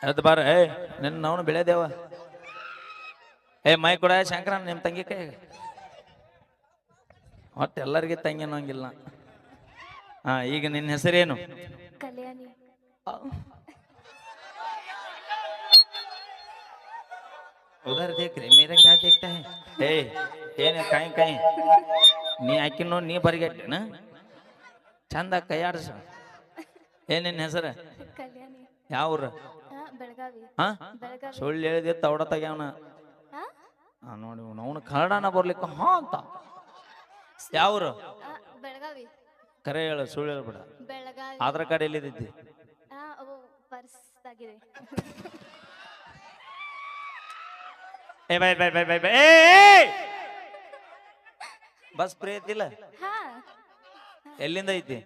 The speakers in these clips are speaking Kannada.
ಅದು ಬಾರ ಏ ನಿನ್ನ ನಾವು ಬೆಳೆದೇವ ಏ ಮೈ ಕೂಡ ಶಂಕರ ನಿಮ್ಮ ತಂಗಿ ಕೈ ಒಟ್ಟು ಎಲ್ಲರಿಗೆ ತಂಗಿ ಅನ್ನೋಂಗಿಲ್ಲ. ಹಾ ಈಗ ನಿನ್ನ ಹೆಸರೇನು? ಕಲ್ಯಾಣಿ. उधर देख रहे मेरा क्या देखता है? ए ಏನೇ ಕಾಯಿ ಕಾಯಿ ನೀ ಹಾಕಿ ನೋಡಿ ನೀ ಬರಿಗಟ್ಟೆ ನಾ ಚಂದ ಕೈಯಾಡ್ಸ. ಏನೇನ್ ಹೆಸರ? ಕಲ್ಯಾಣಿ. ಯಾವ ಊರ? ಬೆಳಗಾವಿ. ಹಾ ಬೆಳಗಾವಿ. ಸುಳ್ಳು ಹೇಳಿದೆ ತವಡ ತೆಗ್ಯಾವನ. ನೋಡಿ ಅವನು ಕನ್ನಡನ ಬರ್ಲಿಕ್ಕ ಹಾ ಅಂತ. ಯಾವ ಊರು? ಬೆಳಗಾವಿ. ಕರೆ ಹೇಳು, ಸುಳ್ಳು ಹೇಳ್ಬೇಡ. ಬೆಳಗಾವಿ. ಆಧಾರ್ ಕಾರ್ಡ್ ಎಲ್ಲಿದ್ದಿ? ಪರ್ಸ್ ಆಗಿದೆ. ಏ bye bye bye bye bye bus free ಐತಿಲ್ಲ? ಎಲ್ಲಿಂದ ಐತಿ?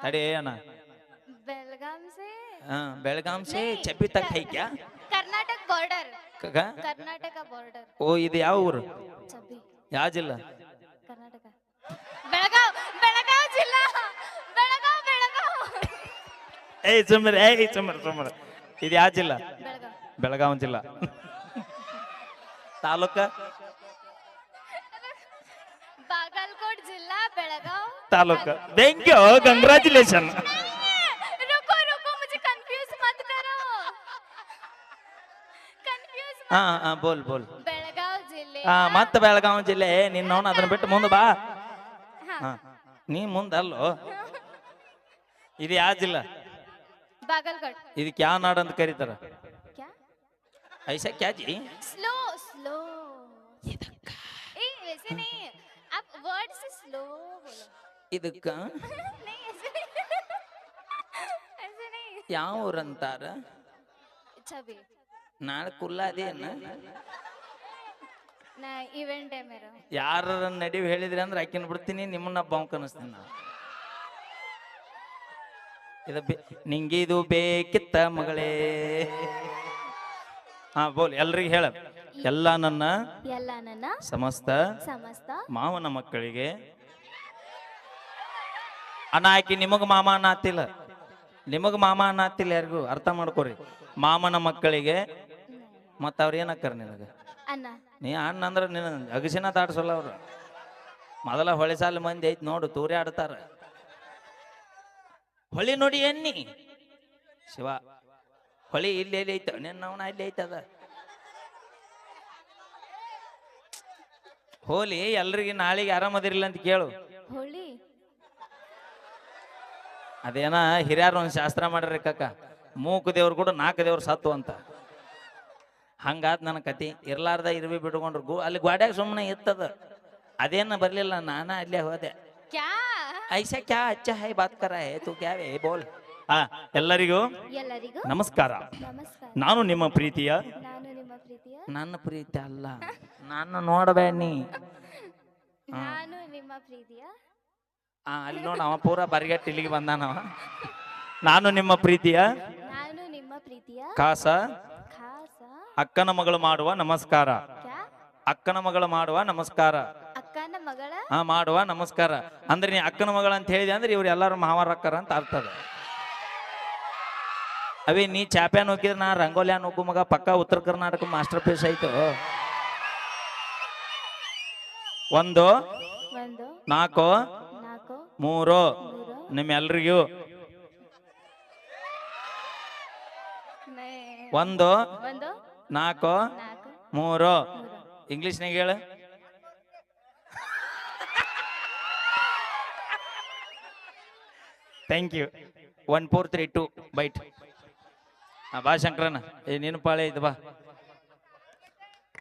ತಡಿ ಅಣ್ಣ. बेलगाम से। हाँ बेलगाम से चप्पी तक है क्या? कर्नाटक बॉर्डर। कर्नाटक बॉर्डर। ओ ಇದು ಯಾವ ಊರು? ಚಬ್ಬಿ. ಯಾವ ಜಿಲ್ಲಾ? ಕರ್ನಾಟಕ. ಬೆಳಗಾವ್. ಬೆಳಗಾವ್ ಜಿಲ್ಲಾ. ಬೆಳಗಾವ್ ಬೆಳಗಾವ್. ಏಯ್ ಸುಮ್ಮನೆ ಇದು ಯಾವ ಜಿಲ್ಲಾ? ಬೆಳಗಾವ್. ಬೆಳಗಾವಿ ಜಿಲ್ಲಾ. ತಾಲೂಕ? ಬಾಗಲಕೋಟ್ ಜಿಲ್ಲಾ Belgaum taluka. Thank you, congratulation. रुको मुझे कंफ्यूज मत करो। कंफ्यूज ಹಾ ಹಾ ಬೋಲ್ ಬೆಳಗಾವ್ ಜಿಲ್ಲೆ. ಹಾ ಮತ್ತೆ ಬೆಳಗಾವಿ ಜಿಲ್ಲೆ. ನಿನ್ನ ಅವನು ಅದನ್ನ ಬಿಟ್ಟು ಮುಂದೆ ಬಾ. ಹಾ ನೀ ಮುಂದಲ್ಲೋ. ಇದು ಯಾವ ಜಿಲ್ಲಾ? बागलकोट। ಇದಕ್ಕೆ ಯಾವ ನಾಡು ಅಂತ ಕರೀತಾರ? क्या? ऐसा क्या जी? Slow slow. ए वैसे नहीं, आप वर्ड से स्लो बोलो। ಇದಕ್ಕ नहीं ऐसे नहीं। ऐसे नहीं। ಯಾವ ಊರಂತಾರ? छवि। ನಾಳೆ ಕುಲ್ಲ ಅದೇನ? ना इवेंट है मेरा। ಯಾರ ನಡಿವ್ ಹೇಳಿದ್ರಿ ಅಂದ್ರೆ ಆಕಿನ ಬಿಡ್ತೀನಿ, ನಿಮ್ಮನ್ನ ಬಾಂಕ್ ಅನಿಸ್ತೀನಿ ನಾನು. ನಿಂಗೆ ಇದು ಬೇಕಿತ್ತ ಮಗಳೇ? ಹಾ ಬೋಲ್, ಎಲ್ರಿಗೆ ಹೇಳ. ಎಲ್ಲ ನನ್ನ ಸಮಸ್ತ ಮಾವನ ಮಕ್ಕಳಿಗೆ ಅಣ್ಣ ಆಕಿ ನಿಮಗ ಮಾಮ ಅನ್ನತ್ತಿಲ್ಲ, ಯಾರಿಗೂ ಅರ್ಥ ಮಾಡ್ಕೋರಿ. ಮಾಮನ ಮಕ್ಕಳಿಗೆ ಮತ್ತ ಅವ್ರ ಏನಕ್ಕಾರ ನಿನಗ? ನೀ ಅಣ್ಣ ಅಂದ್ರ ನಿನ್ನ ಅಗಸಿನ ದಾಟ್ಸಲ್ಲ ಅವ್ರು. ಮೊದಲ ಹೊಳೆ ಸಾಲ ಮಂದಿ ಐತ್ ನೋಡು, ತೂರಿ ಆಡ್ತಾರ. ಹೊಳಿ ನೋಡಿ ಎನ್ನಿ ಶಿವ, ಹೊಳಿ ಇಲ್ಲಿ ಎಲ್ಲಿ ಐತ? ನಿನ್ನವನ ಇಲ್ಲಿ ಐತದ. ಹೋಲಿ ಎಲ್ರಿಗೆ ನಾಳೆಗೆ ಆರಾಮದಿರಿಲ್ಲ ಅಂತ ಕೇಳು. ಅದೇನ ಹಿರಿಯರು ಒಂದು ಶಾಸ್ತ್ರ ಮಾಡ್ರಿ ಕಕ್ಕ, ಮೂಕು ದೇವ್ರು ಕೂಡ 4 ದೇವ್ರು ಸತ್ತು ಅಂತ. ಹಂಗಾದ್ ನನ್ನ ಕತಿ. ಇರ್ಲಾರ್ದ ಇರ್ವಿ ಬಿಟ್ಕೊಂಡ್ರು ಅಲ್ಲಿ ಗಾಡ್ಯಾಗ ಸುಮ್ಮನೆ ಇತ್ತದ. ಅದೇನ ಬರ್ಲಿಲ್ಲ, ನಾನ ಅಲ್ಲೇ ಹೋದೆ. ಐಸಾ ಕ್ಯಾ ಅಚ್ಚಾ ಹೈ ಬಾತ್ ಕರ ಹೈ ತು ಕ್ಯಾ ವೇ ಬೋಲ್. ಎಲ್ಲರಿಗೂ ನಮಸ್ಕಾರ. ನಾನು ನಿಮ್ಮ ಪ್ರೀತಿಯ. ನನ್ನ ಪ್ರೀತಿ ಅಲ್ಲ, ನಾನು ನೋಡಬೇಡಿ. ಅಲ್ಲಿ ನೋಡ ಅವ ಪೂರ ಬರಿಗಟ್ಟಿ ಇಲ್ಲಿಗೆ ಬಂದಾನವ. ನಾನು ನಿಮ್ಮ ಪ್ರೀತಿಯ ಕಾಸ ಅಕ್ಕನ ಮಗಳು ಮಾಡುವ ನಮಸ್ಕಾರ. ಅಕ್ಕನ ಮಗಳು ಮಾಡುವ ನಮಸ್ಕಾರ. ಹಾ ಮಾಡುವ ನಮಸ್ಕಾರ ಅಂದ್ರೆ ನೀ ಅಕ್ಕನ ಮಗಳ ಅಂತ ಹೇಳಿದೆ ಅಂದ್ರೆ ಇವ್ರು ಎಲ್ಲಾರು ಮಾವರಕ್ಕರ ಅಂತ ಅರ್ಥದ. ಅವೇ ನೀ ಚಾಪ್ಯಾನ್ ಹೋಗಿದ್ರೆ ನಾ ರಂಗೋಲಿಯಾನ್ ಹೋಗು ಮಗ, ಪಕ್ಕ ಉತ್ತರ ಕರ್ನಾಟಕ ಮಾಸ್ಟರ್ ಪೀಸ್ ಆಯ್ತು. 1 4 3 ನಿಮ್ಮೆಲ್ರಿಗೂ 1 4 3 ಇಂಗ್ಲಿಷ್ನಾಗ ಹೇಳ. Thank you. 1 4 3 2 ಬೈಟ್. ಬಾ ಶಂಕರನ, ನೀನು ಪಾಳೆ ಇದು ಬಾ.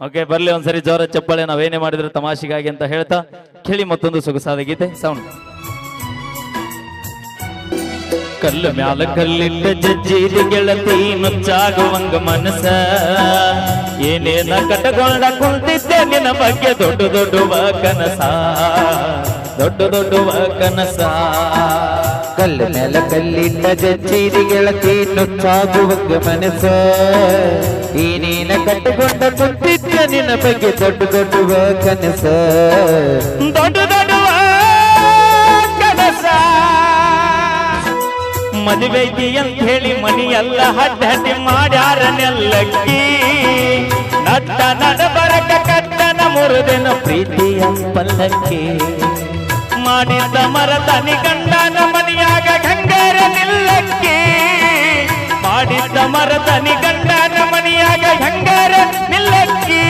ಓಕೆ ಬರ್ಲಿ ಒಂದ್ಸರಿ ಜೋರ ಚಪ್ಪಾಳೆ. ನಾವೇನೇ ಮಾಡಿದ್ರು ತಮಾಷೆಗಾಗಿ ಅಂತ ಹೇಳ್ತಾ ಕೇಳಿ ಮತ್ತೊಂದು ಸೊಗಸಾದ ಗೀತೆ. ಸೌಂಡ್. ಕಲ್ಲು ಮ್ಯಾಲ ಕಲ್ಲಿಟ್ಟ ಜಜ್ಜಿರಿ ಗೆಳತಿ ನುಚ್ಚಾಗುವಂಗ ಮನಸ, ಏನೇನ ಕಟಗೊಂಡ ಕುಂತಿದ್ದೆ ನಿನ್ನ ಬಗ್ಗೆ ದೊಡ್ಡುವ ಕನಸ, ದೊಡ್ಡುವ ಕನಸ. ಕಲ್ಲು ಮ್ಯಾಲ ಕಲ್ಲಿಟ್ಟ ಜಜ್ಜಿರಿ ಗೆಳತಿ ನುಚ್ಚಾಗುವಂಗ ಮನಸ, ಏನೇನ ಕಟಗೊಂಡ ಕುಂತಿದ್ದೆ ನಿನ್ನ ಬಗ್ಗೆ ದೊಡ್ಡುವ ಕನಸ, ದೊಡ್ಡುವ ಕನಸ. ಮದುವೆಗೆ ಅಂತ ಹೇಳಿ ಮನಿಯೆಲ್ಲ ಹಡ್ಡಿ ಮಾಡ್ಯಾರ ನೆಲ್ಲಕ್ಕಿ ನಟ್ಟ ನಡಬರಕ ಕಟ್ಟನ ಮುರಿದೆನ ಪ್ರೀತಿಯ ಪಲ್ಲಕ್ಕಿ ಮಾಡಿದ್ದ ಮರತನಿ ಗಂಡನ ಮನಿಯಾಗ ಗಂಗರ ನಿಲ್ಲಕ್ಕಿ ಮಾಡಿದ್ದ ಮರತನಿ ಗಂಡನ ಮನಿಯಾಗ ಗಂಗರ ನಿಲ್ಲಕ್ಕಿ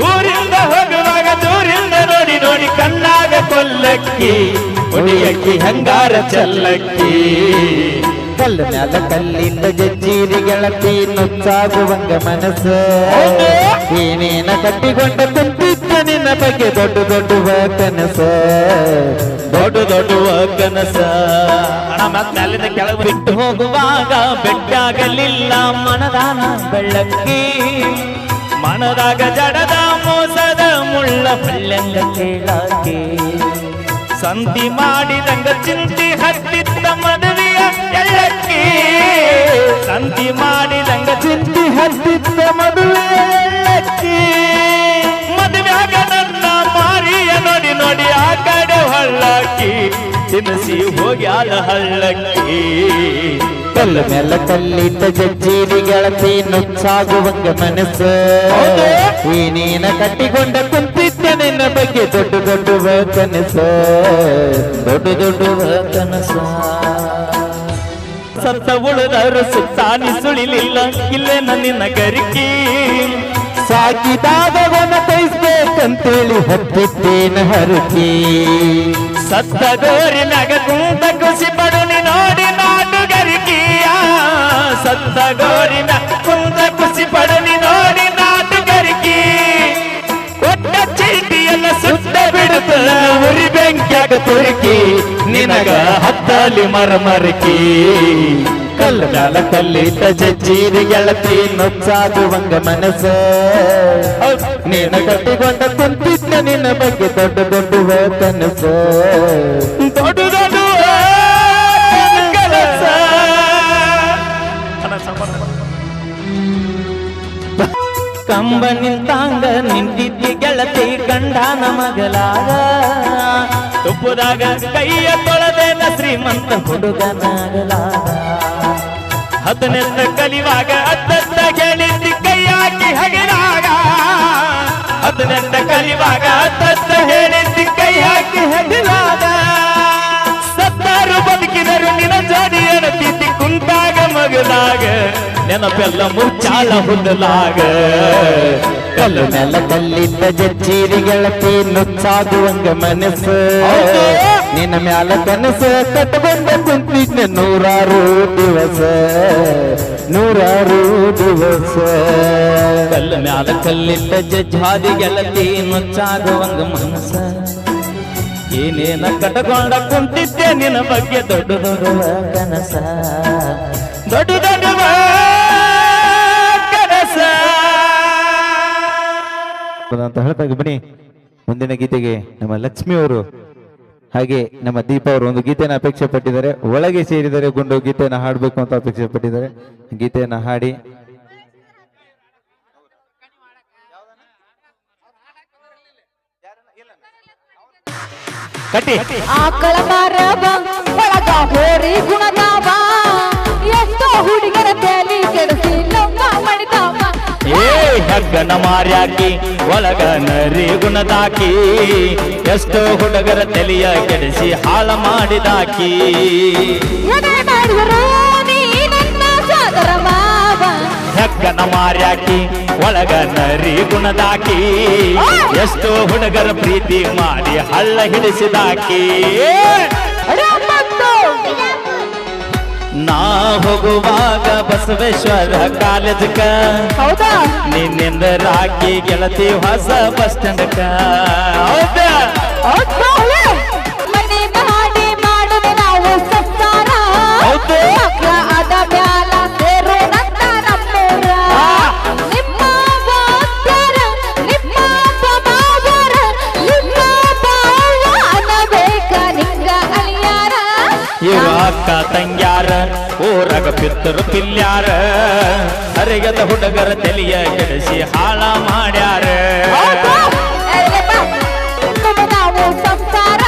ಊರಿಂದ ಹೋಗುವಾಗ ದೂರಿಂದ ನೋಡಿ ನೋಡಿ ಕಣ್ಣಾಗ ಕೊಲ್ಲಕ್ಕಿ ಹೊಡಿಯಕ್ಕಿ ಹಂಗಾರ ಚಲ್ಲಕ್ಕಿ ಕಲ್ಲ ಮ್ಯಾಲ ಕಲ್ಲಿಂದ ಜಜ್ಜೀರಿ ಗೆಳತಿ ನುಚ್ಚಾಗುವಂಗ ಮನಸ್ಸ ಏನೇನ ಕಟ್ಟಿಕೊಂಡ ಕುಂತಿದ್ದ ನಿನ್ನ ಬಗ್ಗೆ ದೊಡ್ಡ ದೊಡ್ಡುವ ಕನಸ ದೊಡ್ಡ ದೊಡ್ಡುವ ಕನಸ ಮ್ಯಾಲಿಂದ ಕೆಳಗೆ ಬಿಟ್ಟು ಹೋಗುವಾಗ ಬೆಟ್ಟಾಗಲಿಲ್ಲ ಮನದಾನ ಬೆಳ್ಳಕ್ಕಿ ಮನದಾಗ ಜಡದ ಮೋಸದ ಮುಳ್ಳ ಬಳ್ಳೆಂಗ ಕೇಳಾಕಿ ಸಂತಿ ಮಾಡಿದಂಗ ಚಿಂತಿ ಹತ್ತಿದ್ದ ಮದುವೆಯ ಎಳ್ಳಕ್ಕಿ ಸಂತಿ ಮಾಡಿದಂಗ ಚಿಂತಿ ಹತ್ತಿದ್ದ ಮದುವೆಯ ಎಳ್ಳಕ್ಕಿ ಮದುವೆಯಾಗ ನನ್ನ ಮಾರಿಯ ನೋಡಿ ನೋಡಿ ಆ ಕಡೆ ಹಳ್ಳಕ್ಕಿ ತಿನ್ನಿಸಿ ಹೋಗ್ಯಾಳ ಹಳ್ಳಕ್ಕಿ ಕಲ್ಲ ಮ್ಯಾಲ ಕಲ್ಲಿಂದ ಜಜ್ಜೀರಿ ಗೆಳತಿ ನುಚ್ಚಾಗುವಂಗ ಮನಸ್ಸ ಏನೇನ ಕಟ್ಟಿಕೊಂಡ ಕುಂತಿದ್ದ ನಿನ್ನ ಬಗ್ಗೆ ದೊಡ್ಡ ದೊಡ್ಡುವ ಕನಸ ದೊಡ್ಡ ದೊಡ್ಡುವ ಕನಸ ಸತ್ತ ಉಳಿದವರು ಸುತ್ತಾನಿ ಸುಳಿಲಿಲ್ಲ ಇಲ್ಲೇ ನನ್ನಿನ ಗರಿಕಿ ಸಾಕಿದಾಗವನ ತೈಸ್ಬೇಕಂತೇಳಿ ಹತ್ತಿದ್ದೇನ ಹರಕಿ ಸತ್ತ ಗೋರಿನಾಗ ಕುಂತ ಖುಷಿ ಪಡುನಿ ನೋಡಿ ನಾಟುಗರಿಕಿಯ ಸತ್ತ ಗೋರಿನ ಕುಂತ ಖುಷಿ ಪಡುನಿ ನೋಡಿ ನಾಟುಗರಿಕಿ ಕೊಟ್ಟ ಚೀಟಿಯನ್ನ ಸುತ್ತ ಬಿಡುತ್ತ ಉರಿ ಬೆಂಕಿಯಾಗ ತುರುಕಿ ನಿನಗ ಹತ್ತಲಿ ಮರಮರಕಿ ಕಲ್ಲ ಮ್ಯಾಲ ಕಲ್ಲಿದ್ದ ಜಜ್ಜೀರಿ ಗೆಳತಿ ನುಚ್ಚಾಗುವಂಗ ಮನಸ್ಸ ನೀನ ಕಟ್ಟಿಕೊಂಡ ಕುಂತಿದ್ದ ನಿನ್ನ ಬಗ್ಗೆ ದೊಡ್ಡ ದೊಡ್ಡುವ ಕನಸ ದೊಡ್ಡ ದೊಡ್ಡ ಕನಸ ಕಂಬ ನಿಂತಾಂಗ ನಿಂತಿದ್ದಿ ಗೆಳತಿ ಗಂಡನ ಮಗಲಾಗ ತುಪ್ಪದಾಗ ಕೈಯ ತೊಳೆದೇನ ಶ್ರೀಮಂತ ಹುಡುಗನಾಗಲಾಗ ಹತ್ತನೆತ್ತ ಕಲಿವಾಗ ಅತ್ತತ್ತ ಗೆಳಿತಿ ಕೈ ಹಾಕಿ ಹಗಿದಾಗ ಹತ್ತನೆತ್ತ ಕಲಿವಾಗ ಅತ್ತತ್ತ ಹೇಳಿದ್ದಿ ಕೈ ಹಾಕಿ ಹಗಿದಾಗ ಸತ್ತಾರು ಬದುಕಿದರು ನಿನ ಜೋಡಿ ಎಣತಿದ್ದಿ ಕುಂತಾಗ ಮಗದಾಗ ನೆನಪೆಲ್ಲ ಮುಚ್ಚಾಳ ಹುದ್ದಲಾಗ ಕಲ್ಲ ಮ್ಯಾಲ ಕಲ್ಲಿದ್ದ ಜಜ್ಜೀರಿ ಗೆಳತಿ ನುಚ್ಚಾಗುವಂಗ ಮನಸ್ಸ ನಿನ್ನ ಮ್ಯಾಲ ಕನಸ ಕಟ್ಟಕೊಂಡ ಕುಂತಿದ್ದ ನೂರಾರು ದಿವಸ ನೂರಾರು ದಿವಸ ಕಲ್ಲ ಮ್ಯಾಲ ಕಲ್ಲಿದ್ದ ಜಜ್ಜಾದಿ ಗೆಳತಿ ನುಚ್ಚಾಗುವಂಗ ಮನಸ್ಸ ಏನೇನ ಕಟಕೊಂಡ ಕುಂತಿದ್ದೆ ನಿನ್ನ ಬಗ್ಗೆ ದೊಡ್ಡ ದೊಡ್ಡ ಕನಸ ದೊಡ್ಡ ದೊಡ್ಡ ಕನಸ ಅಂತ ಹೇಳ್ದಾಗ ಬನ್ನಿ ಮುಂದಿನ ಗೀತೆಗೆ ನಮ್ಮ ಲಕ್ಷ್ಮಿ ಅವರು ಹಾಗೆ ನಮ್ಮ ದೀಪ ಅವರು ಒಂದು ಗೀತೆಯನ್ನು ಅಪೇಕ್ಷೆ ಪಟ್ಟಿದ್ದಾರೆ. ಒಳಗೆ ಸೇರಿದರೆ ಗುಂಡು ಗೀತೆಯನ್ನು ಹಾಡಬೇಕು ಅಂತ ಅಪೇಕ್ಷೆ ಪಟ್ಟಿದ್ದಾರೆ. ಗೀತೆಯನ್ನು ಹಾಡಿ ಕಟ್ಟಿ ಆಕಳ ಮಾರವ ಒಳಗ ಹೋರಿ ಗುಣದಾವ ಎಷ್ಟೋ ಹುಡುಗರ ತಲೆ ಕೆಡಿಸಿ ಲಂಗ ಮಣಿದಾವ ಏ ಹಗ್ಗನ ಮಾರ್ಯಾಕಿ ಒಳಗ ನರಿ ಗುಣದಾಕಿ ಎಷ್ಟೋ ಹುಡುಗರ ತಲೆಯ ಕೆಡಿಸಿ ಹಾಳ ಮಾಡಿದಾಕಿ ಎದೆ ಮಾಡಿದರು ನೀ ನನ್ನ ಸಾದರ ಮಾವ ಹಗ್ಗನ ಮಾರ್ಯಾಕಿ ಒಳಗ ನರಿ ಗುಣದಾಕಿ ಎಷ್ಟೋ ಹುಡುಗರ ಪ್ರೀತಿ ಮಾಡಿ ಹಳ್ಳ ಹಿಡಿಸಿದಾಕಿ ರಂಬತ್ತು ನಾ ಹೋಗುವಾಗ ಬಸವೇಶ್ವರ ಕಾಲೇಜಕ ಹೌದಾ ನಿನ್ನಿಂದ ರಾಕಿ ಗೆಳತಿ ಹೊಸ ಬಸ್ ಸ್ಟ್ಯಾಂಡ್ಕ ಹೌದಾ ಹೌದಾ ಮನೆ ಮಾಡಿ ಮಾಡುವೆ ನಾವು ಸಂಸಾರ ಹೌದು. ಮಕ್ಳ ಅದ ಮ್ಯಾಲ ಸೇರು ನಂತ ನಮ್ಮೂರ ನಿಮ್ಮ ಭಕ್ತರ ನಿಮ್ಮ ಮಾವರ ನಿಮ್ಮ ಬಾವ ಅನ್ನಬೇಕ ನಿಂಗ ಅಳಿಯಾರ ಇವ ಅಕ್ಕ ತಂಗ್ಯಾರ ಊರಗ ಪಿತ್ತರು ಪಿಲ್ಯಾರ ಹರಿಗದ ಹುಡುಗರ ತಲೆಯ ಕೆಡಿಸಿ ಹಾಳ ಮಾಡ್ಯಾರ ನಾವು ಸಂಸಾರ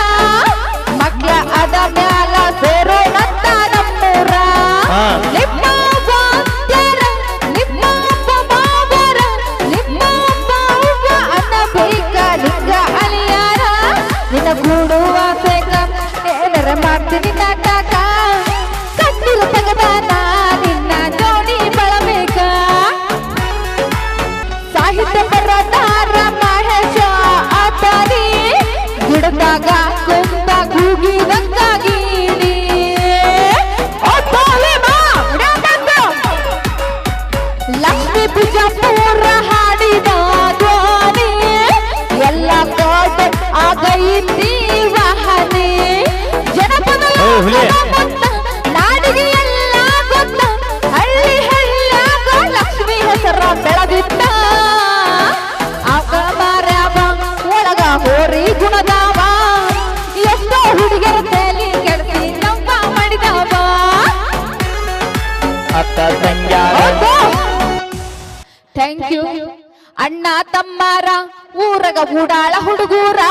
ಮಕ್ಳ ಅದ ಮ್ಯಾಲ ಸೇರು ನಂತ ನಮ್ಮೂರ ಅಕ್ಕ ತಂಗ್ಯಾರ ಥ್ಯಾಂಕ್ ಯು. ಅಣ್ಣ ತಮ್ಮಾರ ಊರಗ ಊಡಾಳ ಹುಡುಗೂರ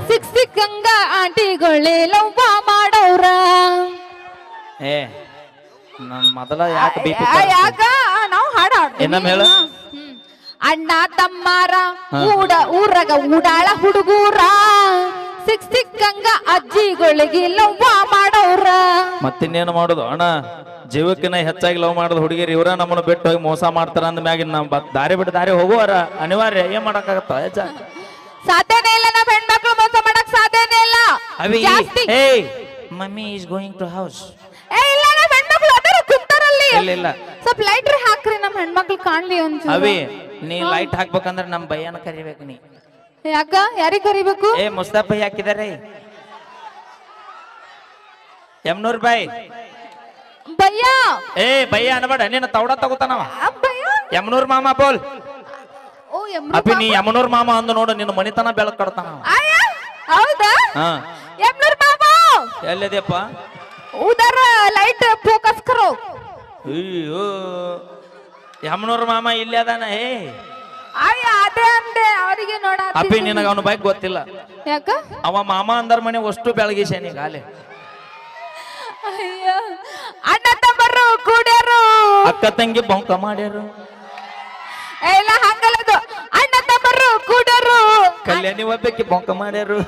ಸಿಕ್ಕಂಗ ಆಂಟಿಗಳೇ ಲವ್ವ ಮಾಡವ್ರ. ಏ ನನ್ ಮೊದಲ ಯಾಕೆ ಬಿಪಿ ಯಾಕ ನಾವು ಹಾಡ ಇನ್ನೊಮ್ಮೆ ಹೇಳು. ಅಣ್ಣ ತಮ್ಮಾರ ಊರಗ ಊಡಾಳ ಹುಡುಗೂರ ಸಿಕ್ಕಂಗ ಅಜ್ಜಿಗಳಿಗೆ ಲವ್ವ ಮಾಡವ್ರ. ಮತ್ತಿನ್ನೇನು ಮಾಡುದು ಅಣ್ಣ, ಜೀವಕ್ಕಿನ್ನ ಹೆಚ್ಚಾಗಿ ಲವ್ ಮಾಡೋದು ಹುಡುಗಿರಿ ಇವ್ರ ನಮ್ಮನ್ನು ಬಿಟ್ಟು ಹೋಗಿ ಮೋಸ ಮಾಡ್ತಾರ ಅಂದ ಮ್ಯಾಗಿನ ನಾವು ದಾರಿ ಬಿಟ್ಟು ದಾರಿ ಹೋಗುವಾರ ಅನಿವಾರ್ಯ. ಏನ್ ಮಾಡಕ್ಕಾಗತ್ತ ಸಾಧ್ಯನೇ ಇಲ್ಲ. ನಮ್ಮ ಹೆಣ್ಮಕ್ಳು ಮೋಸ ಮಾಡಕ್ ಸಾಧ್ಯನೇ ಇಲ್ಲ. ಅವಿ ಜಾಸ್ತಿ ಏಯ್ mummy is going to house. ಇಲ್ಲ ನಮ್ಮ ಹೆಣ್ಮಕ್ಳು ಅದರ ಕುಂತಾರಲ್ಲಿ. ಇಲ್ಲ ಸ್ವಲ್ಪ ಲೈಟ್ರ್ ಹಾಕ್ರಿ ನಮ್ಮ ಹೆಣ್ಮಕ್ಳು ಕಾಣ್ಲಿ ಒಂಚೂರು. ಅವಿ ನೀ ಲೈಟ್ ಹಾಕ್ಬೇಕಂದ್ರೆ ನಮ್ ಭಯ್ಯನ ಕರಿಬೇಕು ನೀ. ಯಾಕ ಯಾರಿಗ್ ಕರಿಬೇಕು? ಏ ಮುಸ್ತಫಾ ಹಾಕಿದಾರೆ ಯಮ್ನೂರ್ ಬಾಯ್ ಭಯ್ಯ. ಏ ಭಯ್ಯ ಅನ್ಬೇಡ, ನೀನು ತೌಡ ತಗೋತಾನವ. ಭಯ್ಯ ಯಮನೂರ್ ಮಾಮ ಬೋಲ್. ಓ ಅಪ್ಪಿ ನೀ ಯಮನೂರ್ ಮಾಮ ಅಂದು ನೋಡು, ನಿನ್ನ ಮನಿತನ ಬೆಳಕ್ ಕಡ್ತಾನ. ಹೌದಾ? ಹಾ ಯಮ್ನೂರ್ ಮಾಮ ಎಲ್ಲಿದೆಪ್ಪ? ಉದರ ಲೈಟ್ ಫೋಕಸ್ ಕರೋ. ಅಯ್ಯೋ ಯಮನೂರ್ ಮಾಮ ಇಲ್ಲಿ ಅದಾನ. ಏ ಅದೇ ಅಂದೆ ಅವರಿಗೆ ನೋಡ. ಅಪ್ಪಿ ನಿನಗ ಅವನ ಬೈಕ್ ಗೊತ್ತಿಲ್ಲ. ಯಾಕ? ಅವ ಮಾಮ ಅಂದರ್ ಮನೆ ಅಷ್ಟು ಬೆಳಗಿಸೇನಿ ಗಾಲೆ. ಅಯ್ಯೋ ಅಣ್ಣ ತಮ್ಮರು ಕೂಡ್ಯಾರು, ಅಕ್ಕ ತಂಗಿ ಬೊಂಕ ಮಾಡ್ಯಾರು. ಇಲ್ಲ ಹಂಗಲ್ಲದು. ಅಣ್ಣ ತಮ್ಮರು ಕೂಡ್ಯಾರು, ಕಲ್ಯಾಣಿ ಒಬ್ಬಕ್ಕೆ ಬೊಂಕ ಮಾಡ್ಯಾರು.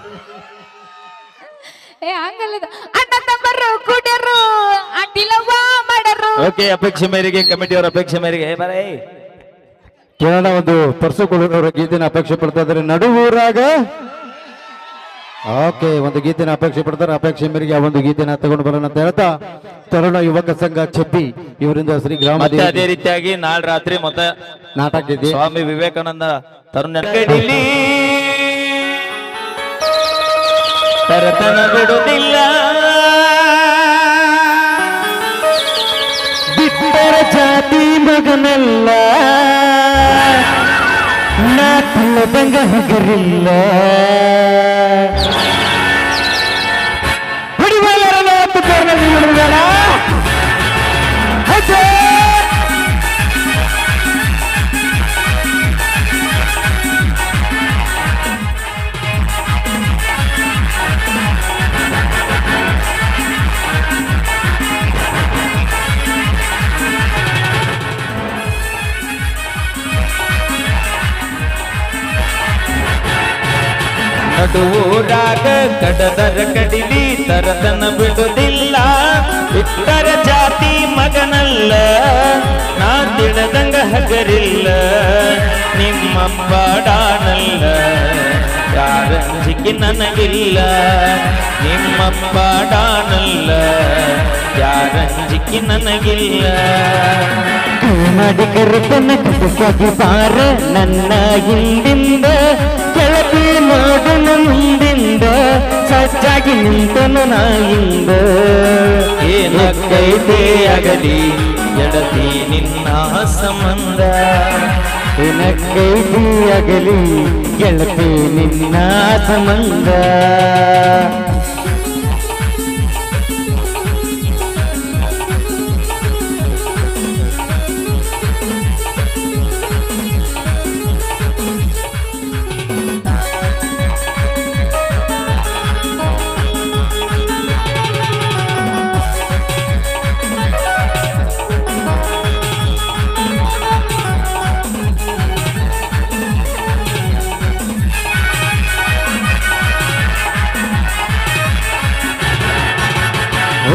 ಹಂಗಲ್ಲದು. ಅಣ್ಣ ತಮ್ಮರು ಕೂಡ್ಯಾರು, ಅಡ್ಡಿಲವ್ವ ಮಾಡರು. ಓಕೆ, ಅಪೇಕ್ಷೆ ಮೇರೆಗೆ ಕಮಿಟಿಯವರ ಅಪೇಕ್ಷೆ ಮೇರೆಗೆ ಬರೇ ಕೇರಳ ಒಂದು ಪರ್ಸುಕೊಳ್ಳೋರ ಗೀತೆನ ಅಪೇಕ್ಷೆ ಪಡ್ತಾ ಇದ್ದಾರೆ ನಡುವೂರಾಗ. ಓಕೆ, ಒಂದು ಗೀತೆನ ಅಪೇಕ್ಷೆ ಪಡ್ತಾರೆ. ಅಪೇಕ್ಷೆ ಮೇರೆಗೆ ಆ ಒಂದು ಗೀತೆನ ತಗೊಂಡು ಬರೋಣ ಅಂತ ಹೇಳ್ತಾ ತರುಣ ಯುವಕ ಸಂಘ ಚಪ್ಪಿ ಇವರಿಂದ ಶ್ರೀ ಗ್ರಾಮ ಮತ್ತೆ ಅದೇ ರೀತಿಯಾಗಿ ನಾಳೆ ರಾತ್ರಿ ಮತ್ತೆ ನಾಟಕ ಇದೆ. ಸ್ವಾಮಿ ವಿವೇಕಾನಂದ ತರುಣ ಕಡಿಲಿ ತರತನ ಬಿಡುವುದಿಲ್ಲ, ಬಿಟ್ಟರ ಜಾತಿ ಮಗನಲ್ಲ, ನಾ ತುಳದಂಗ ಹಗರಿಲ್ಲ. ಹೊಡಿಬಲ್ಲರಲ್ಲ ಹೊತ್ತು ಕರ್ನಾಟಕ ಹುಡುಗರ. ನಡುವೂರಾಗ ಕಡದರ ಕಡಿಲಿ ತರತನ ಬಿಡುವುದಿಲ್ಲ, ಬಿಟ್ಟರ ಜಾತಿ ಮಗನಲ್ಲ, ನಾ ತಿಳದಂಗ ಹಗರಿಲ್ಲ, ನಿಮ್ಮಪ್ಪ ಡಾನಲ್ಲ, ಯಾರಂಜಿಕೆ ನನಗಿಲ್ಲ, ನಿಮ್ಮಪ್ಪ ಡಾನಲ್ಲ, ಯಾರಂಜಿಕೆ ನನಗಿಲ್ಲ. ಮಾಡಿ ಕರೆತನ ಕಟಕಾಗಿ ಬಾರ ನನ್ನ ಹಿಂದಿಂದ, ಕೆಳಪಿ ನೋಡನ ಮುಂದಿಂದ, ಸಜ್ಜಾಗಿ ನಿಂತನು ನಾಯಿಂದ. ಏನಕ್ಕೈತೆ ಆಗಲಿ ಎಡತಿ ನಿನ್ನ ಸಂಬಂಧ, ಏನಕ್ಕೈತಿ ಆಗಲಿ ಗೆಳತಿ ನಿನ್ನ ಸಂಬಂಧ.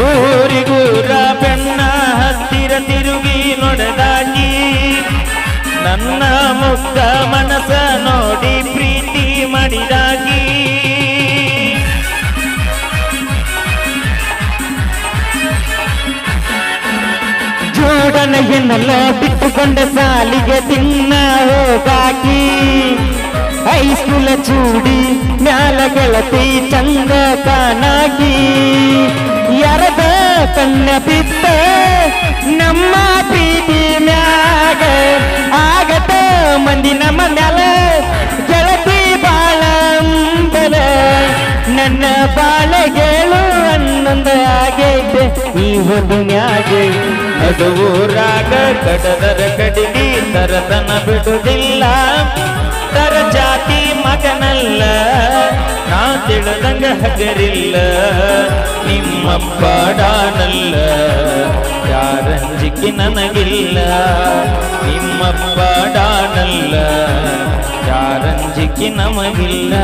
ಊರಿಗೂರ ಬೆನ್ನ ಹತ್ತಿರ ತಿರುಗಿ ನೋಡದಾಗಿ, ನನ್ನ ಮುಕ್ತ ಮನಸ ನೋಡಿ ಪ್ರೀತಿ ಮಾಡಿದಾಗಿ, ಜೋಡನ ಎನ್ನಲ್ಲ ಬಿಟ್ಟುಕೊಂಡ ಸಾಲಿಗೆ ತಿನ್ನ ಹೋಗಾಕಿ, ಹೈಸ್ಕೂಲ ಚೂಡಿ ಮ್ಯಾಲ ಗೆಳತಿ ಚಂದ ಕಾನಾಗಿ, ಯಾರದ ಕಣ್ಣ ಬಿತ್ತ ನಮ್ಮ ಪ್ರೀತಿ ಮ್ಯಾಗ, ಆಗತ ಮಂದಿ ನಮ್ಮ ಮ್ಯಾಲ ಗೆಳತಿ ಬಾಳ ಅಂಬಲ, ನನ್ನ ಬಾಳ ಗೆಳು ಅನ್ನೊಂದ ಆಗೈತೆ ಈ ಒಂದು ನ್ಯಾಗ. ಕಡುವೂರಾಗ ಕಡದರ ಕಡಿಗಿ ತರತನ ಬಿಡುವುದಿಲ್ಲ ತರ ಜಾತಿ ಮಗನಲ್ಲ ನಾ ತಿಳಿದಂಗ ಹಗರಿಲ್ಲ ನಿಮ್ಮಪ್ಪ ಡಾನಲ್ಲ ಯಾರಂಜಿಕೆ ನನಗಿಲ್ಲ ನಿಮ್ಮಪ್ಪ ಡಾನಲ್ಲ ಯಾರಂಜಿಕೆ ನಮಗಿಲ್ಲ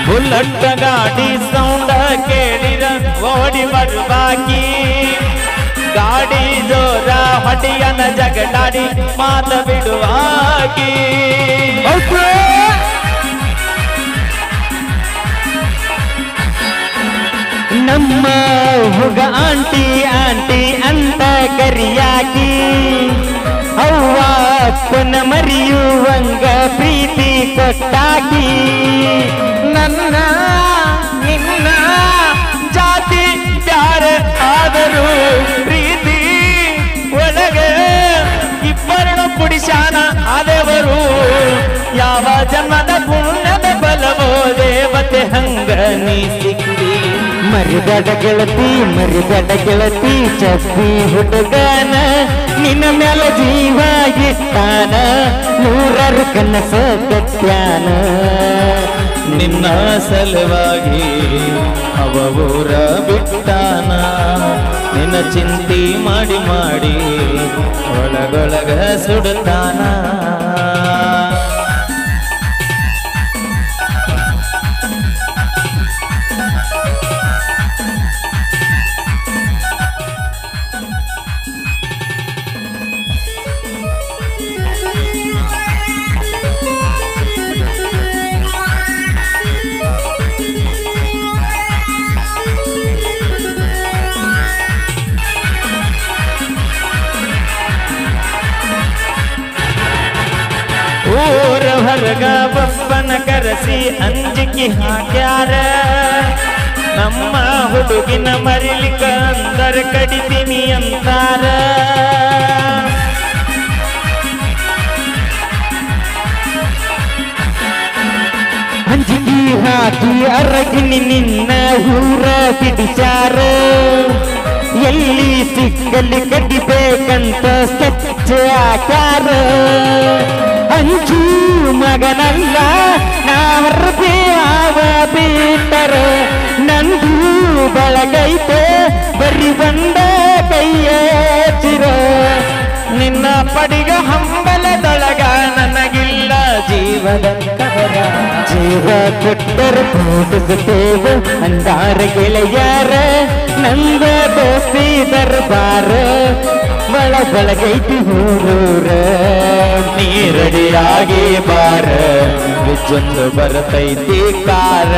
ಬುಲ್ಲಟ್ಟ ಗಾಡಿ ಸೌಂಡ ಕೇಳಿರ ಓಡಿ ಬರ್ಬಾಕಿ ಗಾಡಿ ಜೋರ ಹೊಡಿಯನ ಜಗಡಾಡಿ ಮಾತ ಬಿಡುವಾಕಿ ನಮ್ಮ ಹುಗ ಆಂಟಿ ಆಂಟಿ ಅಂತ ಕರಿಯಾಕಿ ಅವ್ವ ಅಪ್ಪನ ಮರಿಯುವಂಗ ಪ್ರೀತಿ ಕೊಟ್ಟಾಕಿ ನನ್ನ ನಿನ್ನ ಜಾತಿ ಬ್ಯಾರೆ ಆದರೂ ಪ್ರೀತಿ ಒಳಗ ಇಬ್ಬರನ್ನು ಕುಡಿಸಾನ ಆದವರು ಯಾವ ಜನ್ಮದ ಪುಣ್ಯದ ಬಲವೋ ದೇವತೆ ಹಂಗ ನೀ ಸಿಕ್ಕಿ ಮರಿಗಡ ಗೆಳತಿ ಚಪ್ಪಿ ಹುಡುಗನ ನಿನ್ನ ಮೇಲ ಜೀವ ಇಟ್ಟಾನ ನೂರಾರು ಕನಸ ಕಟ್ಯಾನ ನಿನ್ನ ಸಲುವಾಗಿ ಅವ ಊರ ಬಿಟ್ಟಾನ ನಿನ್ನ ಚಿಂತಿ ಮಾಡಿ ಮಾಡಿ ಒಳಗೊಳಗ ಸುಡುತ್ತಾನ ಊರ ಹೊರಗ ಬಪ್ಪನ ಕರೆಸಿ ಅಂಜಿಕೆ ಹಾಕ್ಯಾರ ನಮ್ಮ ಹುಡುಗಿನ ಮರಿಲಿಕ ಅಂದರ ಕಡಿತೀನಿ ಅಂತಾರ ಅಂಜಿಕೆ ಹಾಕಿ ಅರಗಿನಿ ನಿನ್ನ ಊರ ಬಿಡಿಸಾರ ಎಲ್ಲಿ ಸಿಕ್ಕಲ್ಲಿ ಕಡಿಬೇಕಂತ ಸ್ಕೆಚ್ ಹಾಕ್ಯಾರ ಅಂಚು ಮಗನಲ್ಲ ನಾವರ್ಬಿ ಆವ ಬಿಟ್ಟರ ನಂದು ಬಳಗೈತೆ ಬರಿ ಬಂದ ಕೈಯ ಚಿರ ನಿನ್ನ ಪಡಿಗ ಹಂಬಲದೊಳಗ ನನಗಿಲ್ಲ ಜೀವದ ಕವರ ಜೀವ ಕೊಟ್ಟರು ಕೂಡಿಸುತ್ತೇವೆ ಅಂದಾರ ಗೆಳೆಯರ ನಂದ ದೋಸ್ತಿ ದರ್ಬಾರ ಬಳಗೈತಿ ಹೂರೂರ ನೀರಡಿಯಾಗಿ ಬಾರ ವಿಜೊಂದು ಬರ್ತೈತಿ ಕಾರ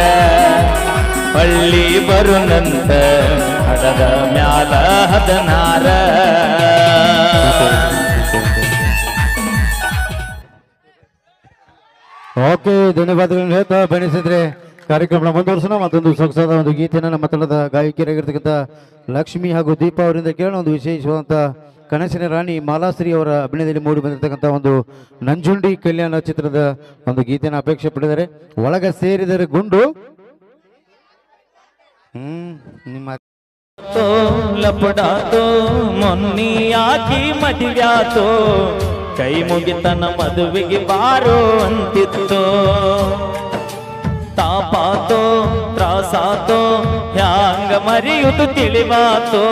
ಹಳ್ಳಿ ಬರುನಂತ ಹಡದ ಮ್ಯಾಲ 16 ಓಕೆ ಧನ್ಯವಾದಗಳನ್ನು ಹೇಳ್ತಾ ಬಯಸಿದ್ರೆ ಕಾರ್ಯಕ್ರಮ ಮುಂದುವರ್ಸೋಣ ಮತ್ತೊಂದು ಸೊಗಸಾದ ಒಂದು ಗೀತೆಯನ್ನು ನಮ್ಮ ತಂಡದ ಗಾಯಕಿಯರಾಗಿರ್ತಕ್ಕಂಥ ಲಕ್ಷ್ಮಿ ಹಾಗೂ ದೀಪಾ ಅವರಿಂದ ಕೇಳೋಣ ಒಂದು ವಿಶೇಷವಾದಂಥ ಕನಸಿನ ರಾಣಿ ಮಾಲಾಶ್ರೀ ಅವರ ಅಭಿನಯದಲ್ಲಿ ಮೂಡಿ ಬಂದಿರತಕ್ಕಂಥ ಒಂದು ನಂಜುಂಡಿ ಕಲ್ಯಾಣ ಚಿತ್ರದ ಒಂದು ಗೀತೆಯನ್ನು ಅಪೇಕ್ಷೆ ಪಟ್ಟಿದ್ದಾರೆ ಒಳಗ ಸೇರಿದರೆ ಗುಂಡು ನಿಮ್ಮ ಲಪಡಾತೋ ಮೊನ್ನಿಯಾಕಿ ಮದುವ್ಯಾತೋ ಕೈ ಮುಗಿತನ ಮದುವೆಗೆ ಬಾರೋ ಅಂತಿತ್ತೋ ತಾಪಾತೋ ತ್ರಾಸಾತೋ ಹ್ಯಾಂಗ ಮರೆಯುವುದು ತಿಳಿವಾತೋ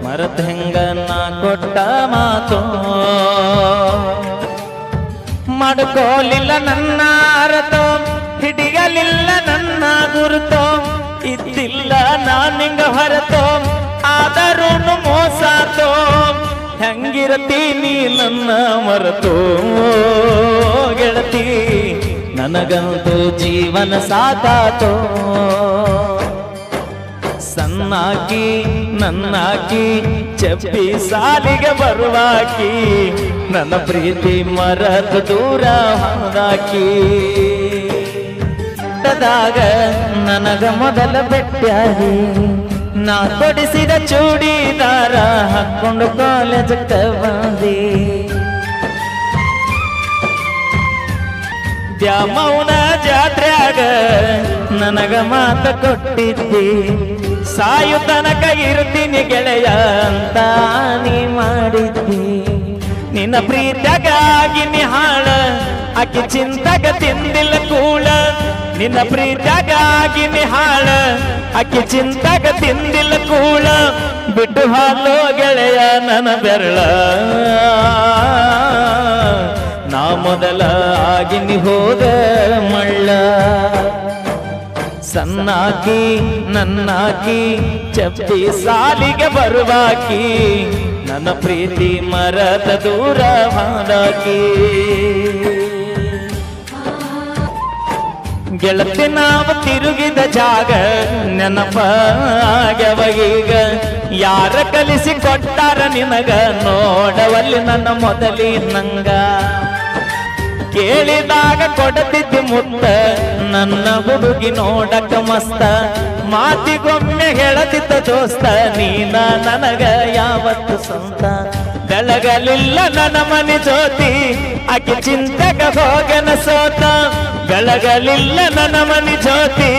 ಮರತ್ ಹೆಂಗ ನಾ ಕೊಟ್ಟ ಮಾತೋ ಮಾಡ್ಕೋಲಿಲ್ಲ ನನ್ನ ಅರತೋ ಹಿಡಿಯಲಿಲ್ಲ ನನ್ನ ಗುರುತೋ ಇದ್ದಿಲ್ಲ ನಾನಿಂಗ ಹೊರತೋ ಆದರೂ ಮೋಸಾತೋ ಹೆಂಗಿರತೀನಿ ನನ್ನ ಮರೆತೋ ಗೆಳತಿ ನನಗಂತೂ ಜೀವನ ಸಾಕಾತೋ ಸಣ್ಣಾಕಿ ನನ್ನಾಕಿ ಚಪ್ಪಿ ಸಾಲಿಗೆ ಬರುವಾಕಿ ನನ್ನ ಪ್ರೀತಿ ಮರದ ದೂರ ಹೋದಾಕಿ ನನಗ ಮೊದಲ ಬೆಟ್ಟಾಗಿ ನಾ ಕೊಡಿಸಿದ ಚೂಡಿದಾರ ಹಾಕೊಂಡು ಕಾಲೇಜಕ್ಕೆ ಬಂದಿ ದ್ಯಾಮೌನ ಜಾತ್ರ್ಯಾಗ ನನಗ ಮಾತ ಕೊಟ್ಟಿದ್ದಿ ಸಾಯು ತನಕ ಇರ್ತೀನಿ ಗೆಳೆಯ ಅಂತ ನೀ ಮಾಡಿದ್ದಿ ನಿನ್ನ ಪ್ರೀತ್ಯಾಗಾಗಿ ನಿಹಾಳ ಆಕಿ ಚಿಂತಗ ತಿಂದಿಲ್ಲ ಕೂಳ ನಿನ್ನ ಪ್ರೀತ್ಯಾಗಾಗಿ ನಿಹಾಳ ಆಕಿ ಚಿಂತಗ ತಿಂದಿಲ್ಲ ಕೂಳ ಬಿಟ್ಟು ಹಾಲೋ ಗೆಳೆಯ ನನ್ನ ಬೆರಳ ನಾ ಮೊದಲ ಆಗಿನಿ ಹೋದ ಮಳ್ಳ ಸಣ್ಣಾಕಿ ನನ್ನಾಕಿ ಚಪ್ಪಿ ಸಾಲಿಗೆ ಬರುವಾಕಿ ನನ್ನ ಪ್ರೀತಿ ಮರದ ದೂರ ಹಾದಾಕಿ ಗೆಳತಿ ನಾವು ತಿರುಗಿದ ಜಾಗ ನೆನಪಾಗ್ಯವಗೀಗ ಯಾರ ಕಲಿಸಿ ಕೊಟ್ಟಾರ ನಿನಗ ನೋಡವಲ್ಲಿ ನನ್ನ ಮೊದಲಿನಂಗ ಕೇಳಿದಾಗ ಕೊಡತಿದ್ದಿ ಮುತ್ತ ನನ್ನ ಹುಡುಗಿ ನೋಡಕ ಮಸ್ತ ಮಾತಿಗೊಮ್ಮೆ ಹೇಳತಿದ್ದ ದೋಸ್ತ ನೀನ ನನಗ ಯಾವತ್ತು ಸ್ವಂತ ಬೆಳಗಲಿಲ್ಲ ನನ್ನ ಮನೆ ಜ್ಯೋತಿ ಆಕೆ ಚಿಂತೆಗ ಹೋಗನ ಸೋತ ಬೆಳಗಲಿಲ್ಲ ನನ್ನ ಮನೆ ಜ್ಯೋತಿ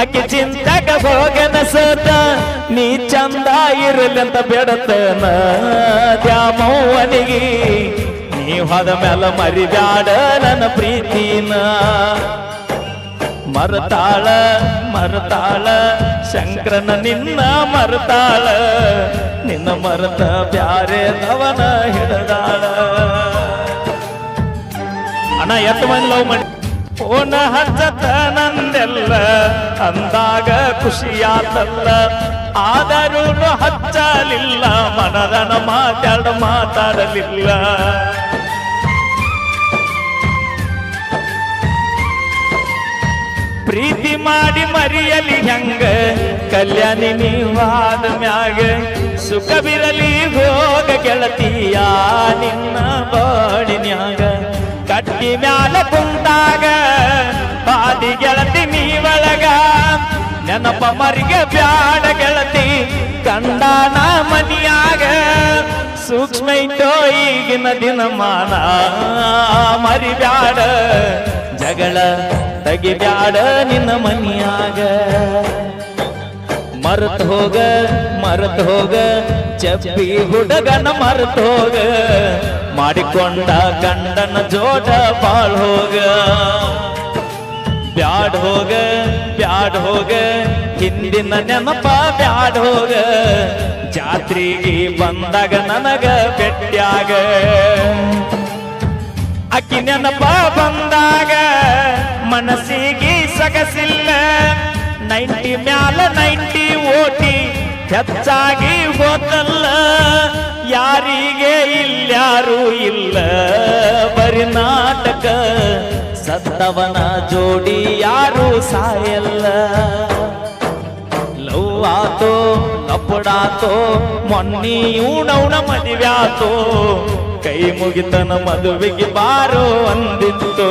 ಆಕೆ ಚಿಂತೆಗ ಹೋಗನ ಸೋತ ನೀ ಚಂದ ಇರಲಂತ ಬೇಡತನ ದ್ಯಾಮವ್ವನಿಗೆ ನೀ ಹೋದ ಮೇಲ ಮರಿಬ್ಯಾಡ ನನ್ನ ಪ್ರೀತಿನ ಮರತಾಳ ಮರತಾಳ ಶಂಕರನ ನಿನ್ನ ಮರತಾಳ ನಿನ್ನ ಮರತ ಬ್ಯಾರೆ ದವನ ಹಿಡದಾಳ ಅಣ್ಣ ಎಷ್ಟು ಮಂದಿ ಲವ್ ಮಾಡಿ ಫೋನ ಹಚ್ಚತ ನಂದೆಲ್ಲ ಅಂದಾಗ ಖುಷಿಯಾತಲ್ಲ ಆದರೂ ಹಚ್ಚಲಿಲ್ಲ ಮನದನ ಮಾತಾಡಲಿಲ್ಲ ಪ್ರೀತಿ ಮಾಡಿ ಮರಿಯಲಿ ಹೆಂಗ ಕಲ್ಯಾಣಿ ನೀವಾದ ಮ್ಯಾಗ ಸುಖವಿರಲಿ ಹೋಗ ಗೆಳತಿಯ ನಿನ್ನ ಬಾಡಿನ್ಯಾಗ ಕಟ್ಟಿ ಮ್ಯಾಲ ಕುಂತಾಗ ಬಾಡಿ ಗೆಳತಿ ನೀವಳಗ ನೆನಪ ಮರಿಗೆ ಬ್ಯಾಡ ಗೆಳತಿ ಕಂಡಾನ ಮನಿಯಾಗ ಸೂಕ್ಷ್ಮ ಇಟ್ಟೋ ಈಗಿನ ದಿನಮಾನ ಮರಿಬ್ಯಾಡ ಜಗಳ ತಗಿಬ್ಯಾಡ ನಿನ್ನ ಮನಿಯಾಗ ಮರೆತು ಹೋಗ ಚಪ್ಪಿ ಹುಡುಗನ ಮರೆತು ಹೋಗ ಮಾಡಿಕೊಂಡ ಗಂಡನ ಜೋಡ ಬಾಳ್ ಹೋಗ ಬ್ಯಾಡ್ ಹೋಗ ಹಿಂದಿನ ನೆನಪ ಬ್ಯಾಡ್ ಹೋಗ ಜಾತ್ರೆಗೆ ಬಂದಾಗ ನನಗ ಬೆಟ್ಟ್ಯಾಗ ಅಕ್ಕಿ ನೆನಪ ಬಂದಾಗ ಮನಸ್ಸಿಗೆ ಸಗಸಿಲ್ಲ 90 ಮ್ಯಾಲ 90 ಓಟಿ ಹೆಚ್ಚಾಗಿ ಹೋದಲ್ಲ ಯಾರಿಗೆ ಇಲ್ಯಾರೂ ಇಲ್ಲ ಬರಿ ನಾಟಕ ಸತ್ತವನ ಜೋಡಿ ಯಾರು ಸಾಯಲ್ಲ ಲವ್ ಆತೋ ಕಪ್ಪಡಾತೋ ಮೊನ್ನಿ ಉಣೌಣ ಮದುವೆ ಆತೋ ಕೈ ಮುಗಿತನ ಮದುವೆಗೆ ಬಾರೋ ಅಂದಿತ್ತು